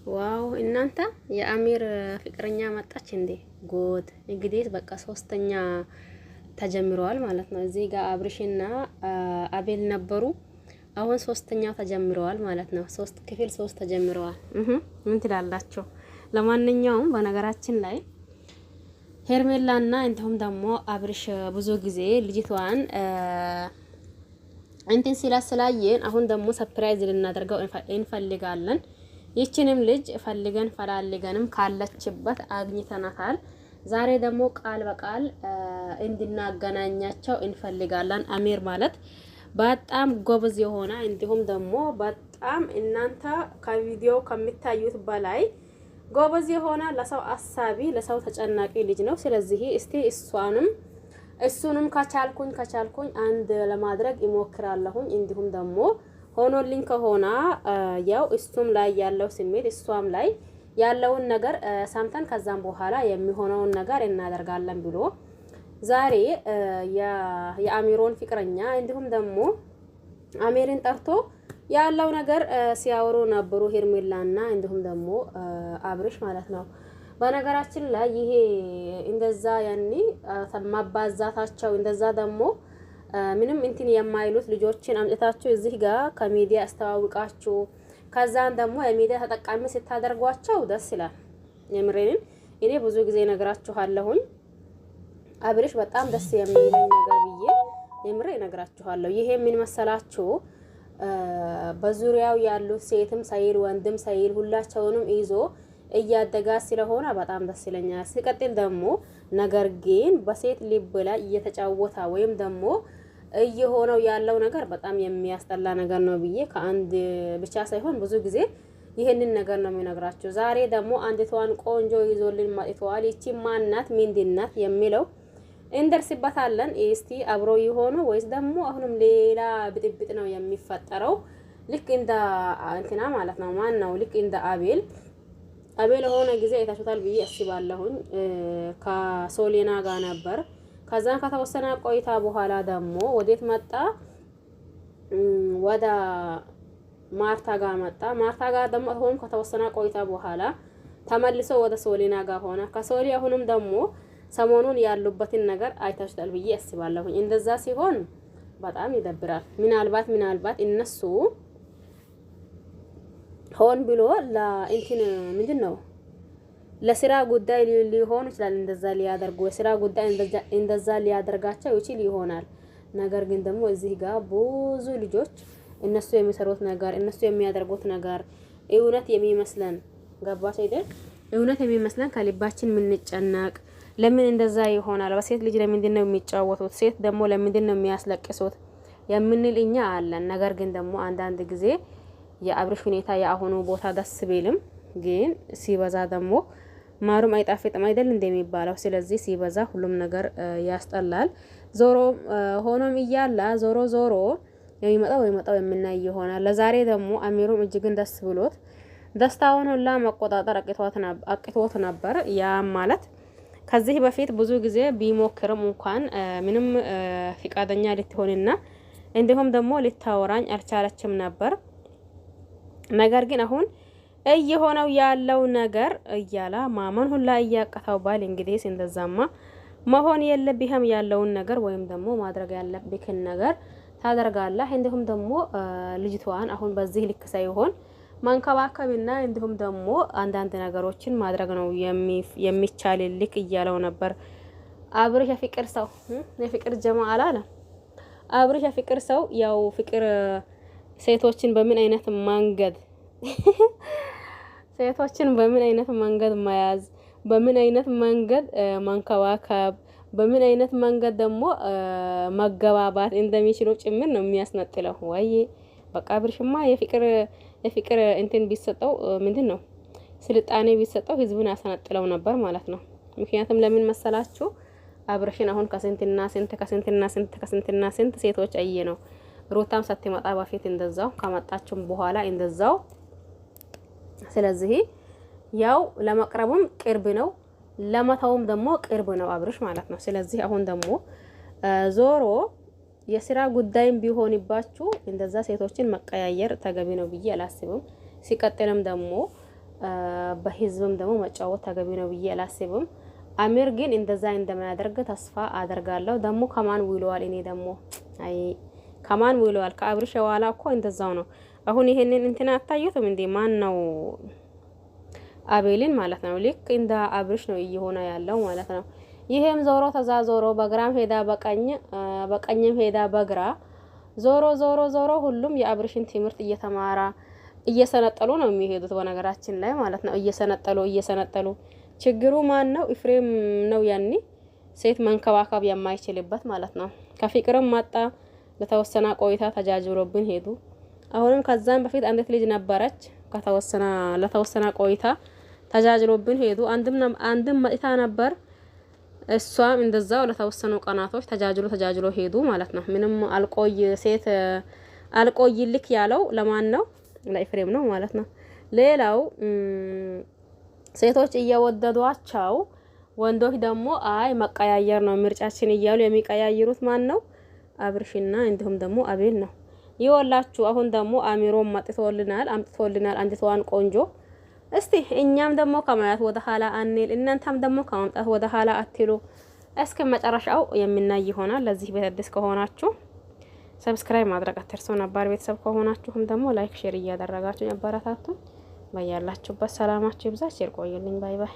ዋው እናንተ የአሚር ፍቅረኛ መጣች እንዴ? ጎድ እንግዲህ በቃ ሶስተኛ ተጀምረዋል ማለት ነው። እዚህ ጋር አብርሽና አቤል ነበሩ። አሁን ሶስተኛው ተጀምረዋል ማለት ነው። ክፍል 3 ተጀምረዋል። ምን ትላላችሁ? ለማንኛውም በነገራችን ላይ ሄርሜላና እንዲሁም ደግሞ አብርሽ ብዙ ጊዜ ልጅቷን እንትን ስላየን አሁን ደግሞ ሰርፕራይዝ ልናደርገው እንፈልጋለን። ይችንም ልጅ ፈልገን ፈላልገንም ካለችበት አግኝተናታል። ዛሬ ደግሞ ቃል በቃል እንድናገናኛቸው እንፈልጋለን። አሚር ማለት በጣም ጎበዝ የሆነ እንዲሁም ደግሞ በጣም እናንተ ከቪዲዮ ከሚታዩት በላይ ጎበዝ የሆነ ለሰው አሳቢ ለሰው ተጨናቂ ልጅ ነው። ስለዚህ እስቲ እሱንም ከቻልኩኝ አንድ ለማድረግ ይሞክራለሁኝ። እንዲሁም ደግሞ ሆኖልኝ ከሆነ ያው እሱም ላይ ያለው ስሜት እሷም ላይ ያለውን ነገር ሰምተን ከዛም በኋላ የሚሆነውን ነገር እናደርጋለን ብሎ ዛሬ የአሚሮን ፍቅረኛ እንዲሁም ደግሞ አሚርን ጠርቶ ያለው ነገር ሲያወሩ ነበሩ ሄርሜላና እንዲሁም ደግሞ አብርሽ ማለት ነው። በነገራችን ላይ ይሄ እንደዛ ያኒ ማባዛታቸው እንደዛ ደግሞ ምንም እንትን የማይሉት ልጆችን አምጥታችሁ እዚህ ጋር ከሚዲያ አስተዋውቃችሁ ከዛን ደግሞ የሚዲያ ተጠቃሚ ስታደርጓቸው ደስ ይላል። የምሬን እኔ ብዙ ጊዜ ነግራችኋለሁኝ። አብርሽ በጣም ደስ የሚለኝ ነገር ብዬ የምሬ ነግራችኋለሁ። ይሄ ምን መሰላችሁ? በዙሪያው ያሉት ሴትም ሳይል ወንድም ሳይል ሁላቸውንም ይዞ እያደጋ ስለሆነ በጣም ደስ ይለኛል። ሲቀጥል ደግሞ ነገር ግን በሴት ልብ ላይ እየተጫወታ ወይም ደግሞ እየሆነው ያለው ነገር በጣም የሚያስጠላ ነገር ነው ብዬ ከአንድ ብቻ ሳይሆን ብዙ ጊዜ ይሄንን ነገር ነው የሚነግራችሁ። ዛሬ ደግሞ አንዲቷን ቆንጆ ይዞልን ማጥቷል። ይቺ ማናት ምንድናት የሚለው እንደርስበታለን። እስቲ አብሮ ይሆኑ ወይስ ደግሞ አሁንም ሌላ ብጥብጥ ነው የሚፈጠረው? ልክ እንደ እንትና ማለት ነው ማን ነው ልክ እንደ አቤል ሆነ ጊዜ አይታችሁታል ብዬ አስባለሁኝ። ከሶሊና ጋር ነበር። ከዛን ከተወሰነ ቆይታ በኋላ ደግሞ ወዴት መጣ? ወደ ማርታ ጋር መጣ። ማርታ ጋር ደግሞ አሁን ከተወሰነ ቆይታ በኋላ ተመልሶ ወደ ሶሊና ጋር ሆነ። ከሶሊ አሁንም ደግሞ ሰሞኑን ያሉበትን ነገር አይታችሁታል ብዬ አስባለሁኝ። እንደዛ ሲሆን በጣም ይደብራል። ምናልባት እነሱ ሆን ብሎ ለእንትን ምንድነው ለስራ ጉዳይ ሊሆን ይችላል። እንደዛ ሊያደርጉ የስራ ጉዳይ እንደዛ ሊያደርጋቸው ይችል ይሆናል። ነገር ግን ደግሞ እዚህ ጋር ብዙ ልጆች እነሱ የሚሰሩት ነገር እነሱ የሚያደርጉት ነገር እውነት የሚመስለን ገባች አይደል? እውነት የሚመስለን ከልባችን ምንጨነቅ ለምን እንደዛ ይሆናል? በሴት ልጅ ለምንድን ነው የሚጫወቱት? ሴት ደግሞ ለምንድን ነው የሚያስለቅሱት? የምንል እኛ አለን። ነገር ግን ደግሞ አንዳንድ ጊዜ የአብርሽ ሁኔታ የአሁኑ ቦታ ደስ ቢልም ግን ሲበዛ ደግሞ ማሩም አይጣፍጥም አይደል እንደሚባለው። ስለዚህ ሲበዛ ሁሉም ነገር ያስጠላል። ዞሮ ሆኖም እያለ ዞሮ የሚመጣው የምናይ ይሆናል። ለዛሬ ደግሞ አሚሩም እጅግን ደስ ብሎት ደስታውን ሁላ መቆጣጠር አቅቶት ነበር። ያ ማለት ከዚህ በፊት ብዙ ጊዜ ቢሞክርም እንኳን ምንም ፍቃደኛ ልትሆንና እንዲሁም ደግሞ ልታወራኝ አልቻለችም ነበር። ነገር ግን አሁን እየሆነው ያለው ነገር እያላ ማመን ሁላ እያቀታው ባል እንግዲህ እንደዛማ መሆን የለብህም ያለውን ነገር ወይም ደግሞ ማድረግ ያለብህን ነገር ታደርጋለህ። እንዲሁም ደግሞ ልጅቷን አሁን በዚህ ልክ ሳይሆን ማንከባከብና እንዲሁም ደግሞ አንዳንድ ነገሮችን ማድረግ ነው የሚቻልልክ እያለው ነበር። አብርሽ የፍቅር ሰው የፍቅር ጀማዓ አለ። አብርሽ የፍቅር ሰው ያው ፍቅር ሴቶችን በምን አይነት መንገድ መያዝ፣ በምን አይነት መንገድ መንከባከብ፣ በምን አይነት መንገድ ደግሞ መገባባት እንደሚችሉ ጭምር ነው የሚያስነጥለው። ወይ በቃ አብርሽማ የፍቅር እንትን ቢሰጠው ምንድነው ስልጣኔ ቢሰጠው ህዝቡን ያሰነጥለው ነበር ማለት ነው። ምክንያቱም ለምን መሰላችሁ? አብርሽን አሁን ከስንትና ስንት ሴቶች አየ ነው። ሩታም ሳትመጣ በፊት እንደዛው ከመጣችም በኋላ እንደዛው። ስለዚህ ያው ለመቅረቡም ቅርብ ነው፣ ለመተውም ደግሞ ቅርብ ነው አብርሽ ማለት ነው። ስለዚህ አሁን ደግሞ ዞሮ የስራ ጉዳይም ቢሆንባችሁ እንደዛ ሴቶችን መቀያየር ተገቢ ነው ብዬ አላስብም። ሲቀጥልም ደግሞ በህዝብም ደግሞ መጫወት ተገቢ ነው ብዬ አላስብም። አሚር ግን እንደዛ እንደማያደርግ ተስፋ አደርጋለሁ። ደግሞ ከማን ውለዋል? እኔ ደግሞ አይ ከማን ውለዋል? ከአብርሽ የኋላ እኮ እንደዛው ነው። አሁን ይሄንን እንትና አታዩትም እንዴ? ማን ነው አቤልን ማለት ነው። ልክ እንደ አብርሽ ነው እየሆነ ያለው ማለት ነው። ይሄም ዞሮ ተዛዞሮ በግራም ሄዳ በቀኝም ሄዳ በግራ ዞሮ ሁሉም የአብርሽን ትምህርት እየተማራ እየሰነጠሉ ነው የሚሄዱት በነገራችን ላይ ማለት ነው። እየሰነጠሉ ችግሩ ማን ነው? ኤፍሬም ነው ያኒ ሴት መንከባከብ የማይችልበት ማለት ነው። ከፍቅርም ማጣ ለተወሰነ ቆይታ ተጃጅሮብን ሄዱ። አሁንም ከዛም በፊት አንዲት ልጅ ነበረች ለተወሰነ ቆይታ ተጃጅሮብን ሄዱ። አንድም መጥታ ነበር እሷም እንደዛው ለተወሰኑ ቀናቶች ተጃጅሎ ሄዱ ማለት ነው። ምንም ሴት አልቆይልክ ያለው ለማን ነው? ለኤፍሬም ነው ማለት ነው። ሌላው ሴቶች እየወደዷቸው ወንዶች ደግሞ አይ መቀያየር ነው ምርጫችን እያሉ የሚቀያይሩት ማን ነው? አብርሽና እንዲሁም ደግሞ አቤል ነው። ይወላችሁ አሁን ደግሞ አሚሮም አምጥቶልናል አንዲቷን ቆንጆ። እስቲ እኛም ደግሞ ከማያት ወደ ኋላ አንል፣ እናንተም ደግሞ ከማምጣት ወደ ኋላ አትሉ። እስከ መጨረሻው የምናይ ይሆናል። ለዚህ ቤት አዲስ ከሆናችሁ ሰብስክራይብ ማድረግ አትርሱ። ነባር ቤተሰብ ከሆናችሁም ደግሞ ላይክ ሼር እያደረጋችሁ አበረታቱ። በያላችሁበት ሰላማችሁ ይብዛ። ሼር ቆዩልኝ። ባይ ባይ።